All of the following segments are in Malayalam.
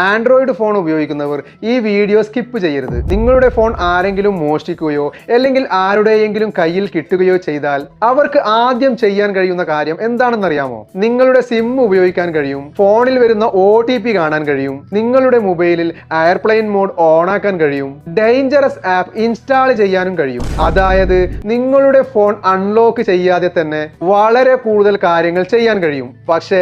ആൻഡ്രോയിഡ് ഫോൺ ഉപയോഗിക്കുന്നവർ ഈ വീഡിയോ സ്കിപ്പ് ചെയ്യരുത്. നിങ്ങളുടെ ഫോൺ ആരെങ്കിലും മോഷ്ടിക്കുകയോ അല്ലെങ്കിൽ ആരുടെയെങ്കിലും കയ്യിൽ കിട്ടുകയോ ചെയ്താൽ അവർക്ക് ആദ്യം ചെയ്യാൻ കഴിയുന്ന കാര്യം എന്താണെന്നറിയാമോ? നിങ്ങളുടെ സിം ഉപയോഗിക്കാൻ കഴിയും, ഫോണിൽ വരുന്ന OTP കാണാൻ കഴിയും, നിങ്ങളുടെ മൊബൈലിൽ എയർപ്ലെയിൻ മോഡ് ഓൺ ആക്കാൻ കഴിയും, ഡേഞ്ചറസ് ആപ്പ് ഇൻസ്റ്റാൾ ചെയ്യാനും കഴിയും. അതായത് നിങ്ങളുടെ ഫോൺ അൺലോക്ക് ചെയ്യാതെ തന്നെ വളരെ കൂടുതൽ കാര്യങ്ങൾ ചെയ്യാൻ കഴിയും. പക്ഷേ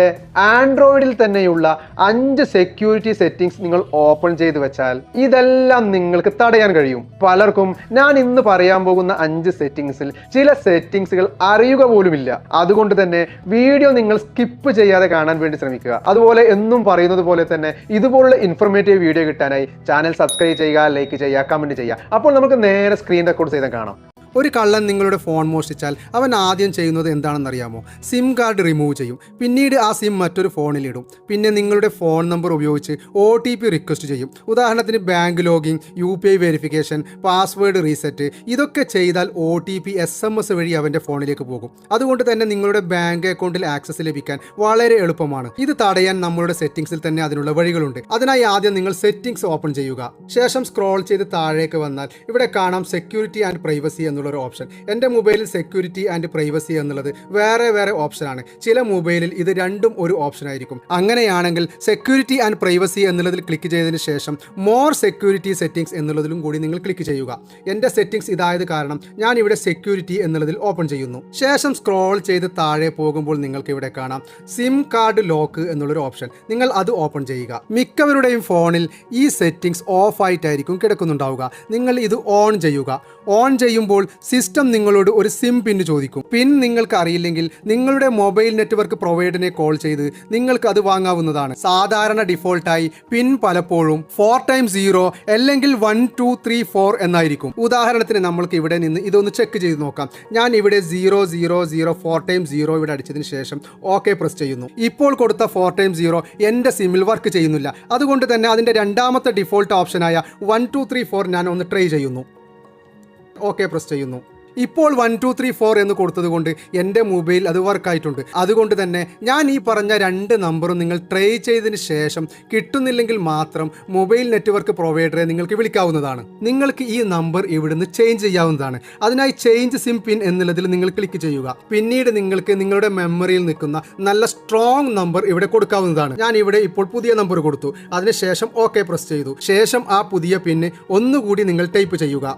ആൻഡ്രോയിഡിൽ തന്നെയുള്ള 5 സെക്യൂരിറ്റി സെറ്റിംഗ്സ് നിങ്ങൾ ഓപ്പൺ ചെയ്ത് വെച്ചാൽ ഇതെല്ലാം നിങ്ങൾക്ക് തടയാൻ കഴിയും. പലർക്കും ഞാൻ ഇന്ന് പറയാൻ പോകുന്ന 5 സെറ്റിംഗ്സിൽ ചില സെറ്റിംഗ്സുകൾ അറിയുക പോലുമില്ല. അതുകൊണ്ട് തന്നെ വീഡിയോ നിങ്ങൾ സ്കിപ്പ് ചെയ്യാതെ കാണാൻ വേണ്ടി ശ്രമിക്കുക. അതുപോലെ എന്നും പറയുന്നത് പോലെ തന്നെ ഇതുപോലുള്ള ഇൻഫോർമേറ്റീവ് വീഡിയോ കിട്ടാനായി ചാനൽ സബ്സ്ക്രൈബ് ചെയ്യുക, ലൈക്ക് ചെയ്യുക, കമന്റ് ചെയ്യുക. അപ്പോൾ നമുക്ക് നേരെ സ്ക്രീൻ റെക്കോർഡ് ചെയ്ത് കാണാം. ഒരു കള്ളൻ നിങ്ങളുടെ ഫോൺ മോഷ്ടിച്ചാൽ അവൻ ആദ്യം ചെയ്യുന്നത് എന്താണെന്നറിയാമോ? സിം കാർഡ് റിമൂവ് ചെയ്യും. പിന്നീട് ആ സിം മറ്റൊരു ഫോണിലിടും. പിന്നെ നിങ്ങളുടെ ഫോൺ നമ്പർ ഉപയോഗിച്ച് OTP റിക്വസ്റ്റ് ചെയ്യും. ഉദാഹരണത്തിന് bank login, UPI verification, password reset. ഇതൊക്കെ ചെയ്താൽ OTP SMS വഴി അവൻ്റെ ഫോണിലേക്ക് പോകും. അതുകൊണ്ട് തന്നെ നിങ്ങളുടെ ബാങ്ക് അക്കൗണ്ടിൽ ആക്സസ് ലഭിക്കാൻ വളരെ എളുപ്പമാണ്. ഇത് തടയാൻ നമ്മളുടെ സെറ്റിംഗ്സിൽ തന്നെ അതിനുള്ള വഴികളുണ്ട്. അതിനായി ആദ്യം നിങ്ങൾ സെറ്റിംഗ്സ് ഓപ്പൺ ചെയ്യുക. ശേഷം സ്ക്രോൾ ചെയ്ത് താഴേക്ക് വന്നാൽ ഇവിടെ കാണാം സെക്യൂരിറ്റി ആൻഡ് പ്രൈവസി എന്നുള്ള ഒരു ഓപ്ഷൻ. എൻ്റെ മൊബൈലിൽ സെക്യൂരിറ്റി ആൻഡ് പ്രൈവസി എന്നുള്ളത് വേറെ ഓപ്ഷനാണ്. ചില മൊബൈലിൽ ഇത് രണ്ടും ഒരു ഓപ്ഷൻ ആയിരിക്കും. അങ്ങനെയാണെങ്കിൽ സെക്യൂരിറ്റി ആൻഡ് പ്രൈവസി എന്നുള്ളതിൽ ക്ലിക്ക് ചെയ്തതിന് ശേഷം മോർ സെക്യൂരിറ്റി സെറ്റിംഗ്സ് എന്നുള്ളതിലും കൂടി നിങ്ങൾ ക്ലിക്ക് ചെയ്യുക. എൻ്റെ സെറ്റിംഗ്സ് ഇതായത് കാരണം ഞാൻ ഇവിടെ സെക്യൂരിറ്റി എന്നുള്ളതിൽ ഓപ്പൺ ചെയ്യുന്നു. ശേഷം സ്ക്രോൾ ചെയ്ത് താഴെ പോകുമ്പോൾ നിങ്ങൾക്ക് ഇവിടെ കാണാം സിം കാർഡ് ലോക്ക് എന്നുള്ളൊരു ഓപ്ഷൻ. നിങ്ങൾ അത് ഓപ്പൺ ചെയ്യുക. മിക്കവരുടെയും ഫോണിൽ ഈ സെറ്റിംഗ്സ് ഓഫ് ആയിട്ടായിരിക്കും കിടക്കുന്നുണ്ടാവുക. നിങ്ങൾ ഇത് ഓൺ ചെയ്യുക. ഓൺ ചെയ്യുമ്പോൾ സിസ്റ്റം നിങ്ങളോട് ഒരു സിം പിൻ ചോദിക്കും. പിൻ നിങ്ങൾക്ക് അറിയില്ലെങ്കിൽ നിങ്ങളുടെ മൊബൈൽ നെറ്റ്വർക്ക് പ്രൊവൈഡറിനെ കോൾ ചെയ്ത് നിങ്ങൾക്ക് അത് വാങ്ങാവുന്നതാണ്. സാധാരണ ഡിഫോൾട്ടായി പിൻ പലപ്പോഴും 4x0 അല്ലെങ്കിൽ 1234 എന്നായിരിക്കും. ഉദാഹരണത്തിന് നമ്മൾക്ക് ഇവിടെ നിന്ന് ഇതൊന്ന് ചെക്ക് ചെയ്ത് നോക്കാം. ഞാൻ ഇവിടെ 000 4x0 ഇവിടെ അടിച്ചതിന് ശേഷം ഓക്കെ പ്രസ് ചെയ്യുന്നു. ഇപ്പോൾ കൊടുത്ത 4x0 എൻ്റെ സിമ്മിൽ വർക്ക് ചെയ്യുന്നില്ല. അതുകൊണ്ട് തന്നെ അതിൻ്റെ രണ്ടാമത്തെ ഡിഫോൾട്ട് ഓപ്ഷനായ 1234 ഞാൻ ഒന്ന് ട്രൈ ചെയ്യുന്നു. ഓക്കെ പ്രസ് ചെയ്യുന്നു. ഇപ്പോൾ 1234 എന്ന് കൊടുത്തത് കൊണ്ട് എൻ്റെ മൊബൈൽ അത് വർക്കായിട്ടുണ്ട്. അതുകൊണ്ട് തന്നെ ഞാൻ ഈ പറഞ്ഞ 2 നമ്പറും നിങ്ങൾ ട്രൈ ചെയ്തതിന് ശേഷം കിട്ടുന്നില്ലെങ്കിൽ മാത്രം മൊബൈൽ നെറ്റ്വർക്ക് പ്രൊവൈഡറെ നിങ്ങൾക്ക് വിളിക്കാവുന്നതാണ്. നിങ്ങൾക്ക് ഈ നമ്പർ ഇവിടുന്ന് ചേഞ്ച് ചെയ്യാവുന്നതാണ്. അതിനായി ചേഞ്ച് സിം പിൻ എന്നുള്ളതിൽ നിങ്ങൾ ക്ലിക്ക് ചെയ്യുക. പിന്നീട് നിങ്ങൾക്ക് നിങ്ങളുടെ മെമ്മറിയിൽ നിൽക്കുന്ന നല്ല സ്ട്രോങ് നമ്പർ ഇവിടെ കൊടുക്കാവുന്നതാണ്. ഞാൻ ഇവിടെ ഇപ്പോൾ പുതിയ നമ്പർ കൊടുത്തു. അതിനുശേഷം ഓക്കെ പ്രസ് ചെയ്തു. ശേഷം ആ പുതിയ പിന്ന് ഒന്നുകൂടി നിങ്ങൾ ടൈപ്പ് ചെയ്യുക.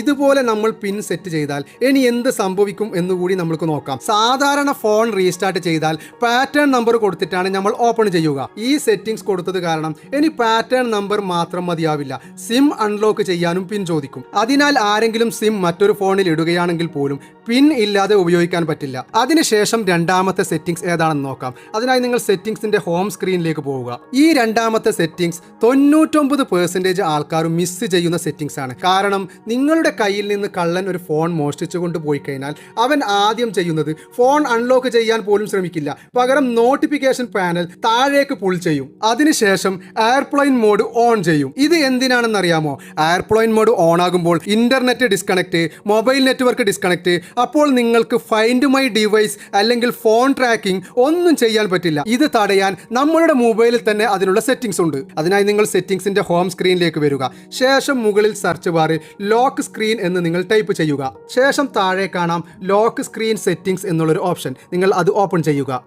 ഇതുപോലെ നമ്മൾ പിൻ സെറ്റ് ചെയ്താൽ ഇനി എന്ത് സംഭവിക്കും എന്നുകൂടി നമുക്ക് നോക്കാം. സാധാരണ ഫോൺ റീസ്റ്റാർട്ട് ചെയ്താൽ പാറ്റേൺ നമ്പർ കൊടുത്തിട്ടാണ് നമ്മൾ ഓപ്പൺ ചെയ്യുക. ഈ സെറ്റിംഗ്സ് കൊടുത്തത് കാരണം ഇനി പാറ്റേൺ നമ്പർ മാത്രം മതിയാവില്ല. സിം അൺലോക്ക് ചെയ്യാനും പിൻ ചോദിക്കും. അതിനാൽ ആരെങ്കിലും സിം മറ്റൊരു ഫോണിൽ ഇടുകയാണെങ്കിൽ പോലും പിൻ ഇല്ലാതെ ഉപയോഗിക്കാൻ പറ്റില്ല. അതിനുശേഷം രണ്ടാമത്തെ സെറ്റിംഗ്സ് ഏതാണെന്ന് നോക്കാം. അതിനായി നിങ്ങൾ സെറ്റിംഗ്സിന്റെ ഹോം സ്ക്രീനിലേക്ക് പോവുക. ഈ രണ്ടാമത്തെ സെറ്റിംഗ്സ് 99% ആൾക്കാരും മിസ് ചെയ്യുന്ന സെറ്റിംഗ്സ് ആണ്. കാരണം നിങ്ങളുടെ കയ്യിൽ നിന്ന് കള്ളൻ ഒരു ഫോൺ മോഷ്ടിച്ചു കൊണ്ടുപോയി കഴിഞ്ഞാൽ അവൻ ആദ്യം ചെയ്യുന്നത് ഫോൺ അൺലോക്ക് ചെയ്യാൻ പോലും ശ്രമിക്കില്ല. പകരം നോട്ടിഫിക്കേഷൻ പാനൽ താഴേക്ക് പുൾ ചെയ്യും. അതിനുശേഷം എയർപ്ലെയിൻ മോഡ് ഓൺ ചെയ്യും. ഇത് എന്തിനാണെന്ന് അറിയാമോ? എയർപ്ലെയിൻ മോഡ് ഓൺ ആകുമ്പോൾ internet disconnect, mobile network disconnect. അപ്പോൾ നിങ്ങൾക്ക് ഫൈൻഡ് മൈ ഡിവൈസ് അല്ലെങ്കിൽ ഫോൺ ട്രാക്കിംഗ് ഒന്നും ചെയ്യാൻ പറ്റില്ല. ഇത് തടയാൻ നമ്മളുടെ മൊബൈലിൽ തന്നെ അതിനുള്ള സെറ്റിംഗ്സ് ഉണ്ട്. അതിനായി നിങ്ങൾ സെറ്റിംഗ്സിന്റെ ഹോം സ്ക്രീനിലേക്ക് വരിക. ശേഷം മുകളിൽ സെർച്ച് ബാറിൽ ലോക്ക് സ്ക്രീൻ എന്ന് നിങ്ങൾ ടൈപ്പ് ചെയ്യുക. ശേഷം താഴെ കാണാം ലോക്ക് സ്ക്രീൻ സെറ്റിംഗ്സ് എന്നുള്ളൊരു ഓപ്ഷൻ. നിങ്ങൾ അത് ഓപ്പൺ ചെയ്യുക.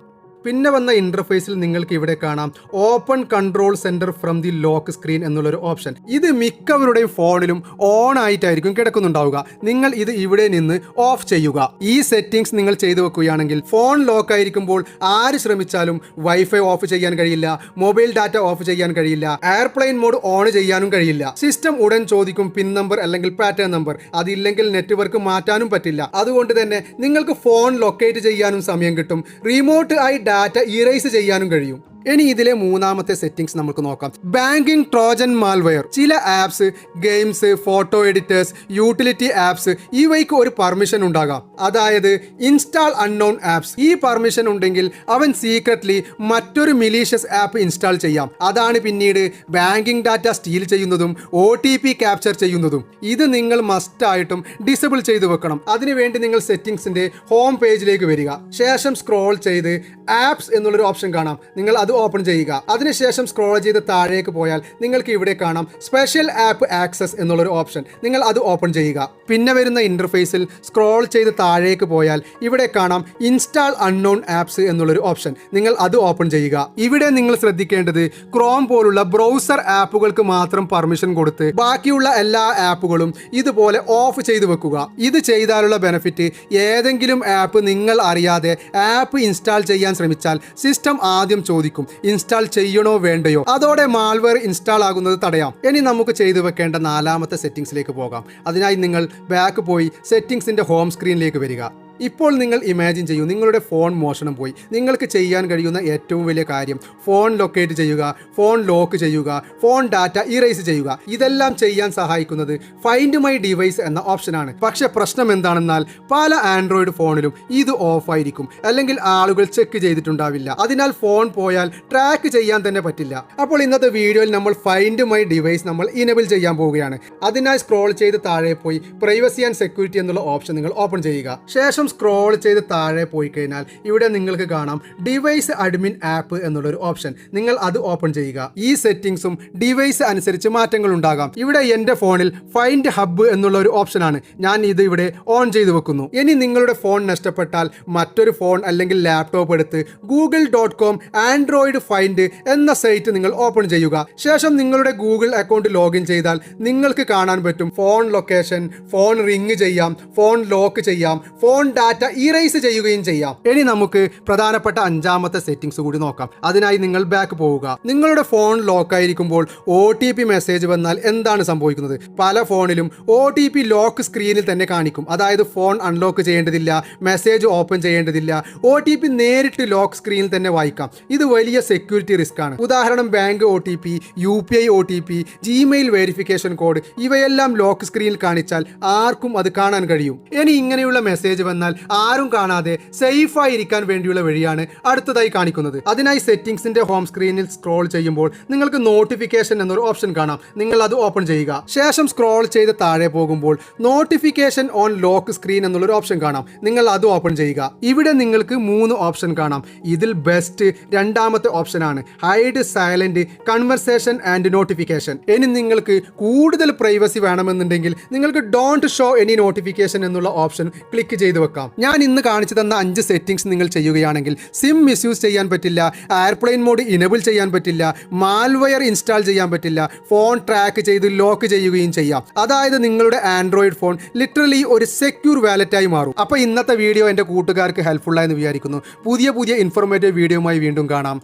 പിന്നെ വന്ന ഇന്റർഫേസിൽ നിങ്ങൾക്ക് ഇവിടെ കാണാം open control centre from the lock screen എന്നുള്ളൊരു ഓപ്ഷൻ. ഇത് മിക്കവരുടെയും ഫോണിലും ഓൺ ആയിട്ടായിരിക്കും കിടക്കുന്നുണ്ടാവുക. നിങ്ങൾ ഇത് ഇവിടെ നിന്ന് ഓഫ് ചെയ്യുക. ഈ സെറ്റിംഗ്സ് നിങ്ങൾ ചെയ്തു വെക്കുകയാണെങ്കിൽ ഫോൺ ലോക്ക് ആയിരിക്കുമ്പോൾ ആര് ശ്രമിച്ചാലും വൈഫൈ ഓഫ് ചെയ്യാൻ കഴിയില്ല, മൊബൈൽ ഡാറ്റ ഓഫ് ചെയ്യാൻ കഴിയില്ല, എയർപ്ലെയിൻ മോഡ് ഓൺ ചെയ്യാനും കഴിയില്ല. സിസ്റ്റം ഉടൻ ചോദിക്കും പിൻ നമ്പർ അല്ലെങ്കിൽ പാറ്റേൺ നമ്പർ. അതില്ലെങ്കിൽ നെറ്റ്വർക്ക് മാറ്റാനും പറ്റില്ല. അതുകൊണ്ട് തന്നെ നിങ്ങൾക്ക് ഫോൺ ലൊക്കേറ്റ് ചെയ്യാനും സമയം കിട്ടും. റിമോട്ട് ആയി ഡാറ്റ ഇറേസ് ചെയ്യാനും കഴിയും. ഇനി ഇതിലെ മൂന്നാമത്തെ സെറ്റിംഗ്സ് നമുക്ക് നോക്കാം. Banking trojan malware. ചില apps, games, photo editors, utility apps ഇവയ്ക്ക് ഒരു പെർമിഷൻ ഉണ്ടാകാം. അതായത് ഇൻസ്റ്റാൾ അൺനോൺ ആപ്സ്. ഈ പെർമിഷൻ ഉണ്ടെങ്കിൽ അവൻ സീക്രട്ട്ലി മറ്റൊരു മിലീഷ്യസ് ആപ്പ് ഇൻസ്റ്റാൾ ചെയ്യാം. അതാണ് പിന്നീട് ബാങ്കിങ് ഡാറ്റ സ്റ്റീൽ ചെയ്യുന്നതും OTP ക്യാപ്ചർ ചെയ്യുന്നതും. ഇത് നിങ്ങൾ മസ്റ്റ് ആയിട്ടും ഡിസേബിൾ ചെയ്തു വെക്കണം. അതിനുവേണ്ടി നിങ്ങൾ സെറ്റിംഗ്സിന്റെ ഹോം പേജിലേക്ക് വരിക. ശേഷം സ്ക്രോൾ ചെയ്ത് ആപ്സ് എന്നുള്ളൊരു ഓപ്ഷൻ കാണാം. നിങ്ങൾ അത് ഓപ്പൺ ചെയ്യുക. അതിനുശേഷം സ്ക്രോൾ ചെയ്ത് താഴേക്ക് പോയാൽ നിങ്ങൾക്ക് ഇവിടെ കാണാം സ്പെഷ്യൽ ആപ്പ് ആക്സസ് എന്നുള്ളൊരു ഓപ്ഷൻ. നിങ്ങൾ അത് ഓപ്പൺ ചെയ്യുക. പിന്നെ വരുന്ന ഇന്റർഫേസിൽ സ്ക്രോൾ ചെയ്ത് താഴേക്ക് പോയാൽ ഇവിടെ കാണാം ഇൻസ്റ്റാൾ അൺനോൺ ആപ്സ് എന്നുള്ളൊരു ഓപ്ഷൻ. നിങ്ങൾ അത് ഓപ്പൺ ചെയ്യുക. ഇവിടെ നിങ്ങൾ ശ്രദ്ധിക്കേണ്ടത് ക്രോം പോലുള്ള ബ്രൗസർ ആപ്പുകൾക്ക് മാത്രം പെർമിഷൻ കൊടുത്ത് ബാക്കിയുള്ള എല്ലാ ആപ്പുകളും ഇതുപോലെ ഓഫ് ചെയ്ത് വെക്കുക. ഇത് ചെയ്താലുള്ള ബെനിഫിറ്റ്, ഏതെങ്കിലും ആപ്പ് നിങ്ങൾ അറിയാതെ ആപ്പ് ഇൻസ്റ്റാൾ ചെയ്യാൻ ശ്രമിച്ചാൽ സിസ്റ്റം ആദ്യം ചോദിക്കും ഇൻസ്റ്റാൾ ചെയ്യണോ വേണ്ടയോ. അതോടെ മാൽവെയർ ഇൻസ്റ്റാൾ ആകുന്നത് തടയാം. ഇനി നമുക്ക് ചെയ്തു വെക്കേണ്ട 4ാമത്തെ സെറ്റിംഗ്സിലേക്ക് പോകാം. അതിനായി നിങ്ങൾ ബാക്ക് പോയി സെറ്റിംഗ്സിന്റെ ഹോം സ്ക്രീനിലേക്ക് വരിക. ഇപ്പോൾ നിങ്ങൾ ഇമാജിൻ ചെയ്യൂ, നിങ്ങളുടെ ഫോൺ മോഷണം പോയി. നിങ്ങൾക്ക് ചെയ്യാൻ കഴിയുന്ന ഏറ്റവും വലിയ കാര്യം ഫോൺ ലൊക്കേറ്റ് ചെയ്യുക, ഫോൺ ലോക്ക് ചെയ്യുക, ഫോൺ ഡാറ്റ ഇറേസ് ചെയ്യുക. ഇതെല്ലാം ചെയ്യാൻ സഹായിക്കുന്നത് ഫൈൻഡ് മൈ ഡിവൈസ് എന്ന ഓപ്ഷനാണ്. പക്ഷേ പ്രശ്നം എന്താണെന്നാൽ പല ആൻഡ്രോയിഡ് ഫോണിലും ഇത് ഓഫ് ആയിരിക്കും, അല്ലെങ്കിൽ ആളുകൾ ചെക്ക് ചെയ്തിട്ടുണ്ടാവില്ല. അതിനാൽ ഫോൺ പോയാൽ ട്രാക്ക് ചെയ്യാൻ തന്നെ പറ്റില്ല. അപ്പോൾ ഇന്നത്തെ വീഡിയോയിൽ നമ്മൾ ഫൈൻഡ് മൈ ഡിവൈസ് നമ്മൾ ഇനേബിൾ ചെയ്യാൻ പോവുകയാണ്. അതിനായി സ്ക്രോൾ ചെയ്ത് താഴെ പോയി പ്രൈവസി ആൻഡ് സെക്യൂരിറ്റി എന്നുള്ള ഓപ്ഷൻ നിങ്ങൾ ഓപ്പൺ ചെയ്യുക. ശേഷം സ്ക്രോൾ ചെയ്ത് താഴെ പോയി കഴിഞ്ഞാൽ ഇവിടെ നിങ്ങൾക്ക് കാണാം ഡിവൈസ് അഡ്മിൻ ആപ്പ് എന്നുള്ളൊരു ഓപ്ഷൻ. നിങ്ങൾ അത് ഓപ്പൺ ചെയ്യുക. ഈ സെറ്റിംഗ്സും ഡിവൈസ് അനുസരിച്ച് മാറ്റങ്ങൾ ഉണ്ടാകാം. ഇവിടെ എൻ്റെ ഫോണിൽ ഫൈൻഡ് ഹബ്ബ് എന്നുള്ള ഒരു ഓപ്ഷനാണ്. ഞാൻ ഇത് ഇവിടെ ഓൺ ചെയ്ത് വെക്കുന്നു. ഇനി നിങ്ങളുടെ ഫോൺ നഷ്ടപ്പെട്ടാൽ മറ്റൊരു ഫോൺ അല്ലെങ്കിൽ ലാപ്ടോപ്പ് എടുത്ത് google.com ആൻഡ്രോയിഡ് ഫൈൻഡ് എന്ന സൈറ്റ് നിങ്ങൾ ഓപ്പൺ ചെയ്യുക. ശേഷം നിങ്ങളുടെ ഗൂഗിൾ അക്കൗണ്ട് ലോഗിൻ ചെയ്താൽ നിങ്ങൾക്ക് കാണാൻ പറ്റും ഫോൺ ലൊക്കേഷൻ, ഫോൺ റിംഗ് ചെയ്യാം, ഫോൺ ലോക്ക് ചെയ്യാം, ഫോൺ ഡാറ്റ ഇറേസ് ചെയ്യുകയും ചെയ്യാം. ഇനി നമുക്ക് പ്രധാനപ്പെട്ട 5ാമത്തെ സെറ്റിംഗ്സ് കൂടി നോക്കാം. അതിനായി നിങ്ങൾ ബാക്ക് പോവുക. നിങ്ങളുടെ ഫോൺ ലോക്ക് ആയിരിക്കുമ്പോൾ OTP മെസ്സേജ് വന്നാൽ എന്താണ് സംഭവിക്കുന്നത്? പല ഫോണിലും OTP ലോക്ക് സ്ക്രീനിൽ തന്നെ കാണിക്കും. അതായത് ഫോൺ അൺലോക്ക് ചെയ്യേണ്ടതില്ല, മെസ്സേജ് ഓപ്പൺ ചെയ്യേണ്ടതില്ല, OTP നേരിട്ട് ലോക്ക് സ്ക്രീനിൽ തന്നെ വായിക്കാം. ഇത് വലിയ സെക്യൂരിറ്റി റിസ്ക് ആണ്. ഉദാഹരണം bank OTP, UPI OTP, Gmail verification code ഇവയെല്ലാം ലോക്ക് സ്ക്രീനിൽ കാണിച്ചാൽ ആർക്കും അത് കാണാൻ കഴിയും. ഇനി ഇങ്ങനെയുള്ള മെസ്സേജ് വന്നാൽ ആരും കാണാതെ സേഫ് ആയിരിക്കാൻ വേണ്ടിയുള്ള വഴിയാണ് അടുത്തതായി കാണിക്കുന്നത്. അതിനായി സെറ്റിംഗ്സിന്റെ ഹോം സ്ക്രീനിൽ സ്ക്രോൾ ചെയ്യുമ്പോൾ നിങ്ങൾക്ക് നോട്ടിഫിക്കേഷൻ എന്നൊരു ഓപ്ഷൻ കാണാം. നിങ്ങൾ അത് ഓപ്പൺ ചെയ്യുക. ശേഷം സ്ക്രോൾ ചെയ്ത് താഴെ പോകുമ്പോൾ നോട്ടിഫിക്കേഷൻ ഓൺ ലോക്ക് സ്ക്രീൻ എന്നുള്ളൊരു ഓപ്ഷൻ കാണാം. നിങ്ങൾ അത് ഓപ്പൺ ചെയ്യുക. ഇവിടെ നിങ്ങൾക്ക് 3 ഓപ്ഷൻ കാണാം. ഇതിൽ ബെസ്റ്റ് 2ാമത്തെ ഓപ്ഷനാണ് hide silent conversation and notification. ഇനി നിങ്ങൾക്ക് കൂടുതൽ പ്രൈവസി വേണമെന്നുണ്ടെങ്കിൽ നിങ്ങൾക്ക് ഡോണ്ട് ഷോ എനി നോട്ടിഫിക്കേഷൻ എന്നുള്ള ഓപ്ഷൻ ക്ലിക്ക് ചെയ്ത് വെക്കാം. ഞാൻ ഇന്ന് കാണിച്ചു തന്ന 5 സെറ്റിംഗ്സ് നിങ്ങൾ ചെയ്യുകയാണെങ്കിൽ സിം മിസ്യൂസ് ചെയ്യാൻ പറ്റില്ല, എയർപ്ലെയിൻ മോഡ് ഇനേബിൾ ചെയ്യാൻ പറ്റില്ല, മാൽവെയർ ഇൻസ്റ്റാൾ ചെയ്യാൻ പറ്റില്ല, ഫോൺ ട്രാക്ക് ചെയ്ത് ലോക്ക് ചെയ്യുകയും ചെയ്യാം. അതായത് നിങ്ങളുടെ ആൻഡ്രോയിഡ് ഫോൺ ലിറ്ററലി ഒരു സെക്യൂർ വാലറ്റായി മാറും. അപ്പോൾ ഇന്നത്തെ വീഡിയോ എൻ്റെ കൂട്ടുകാർക്ക് ഹെൽപ്ഫുൾ ആയെന്ന് വിചാരിക്കുന്നു. പുതിയ ഇൻഫോർമേറ്റീവ് വീഡിയോയുമായി വീണ്ടും കാണാം.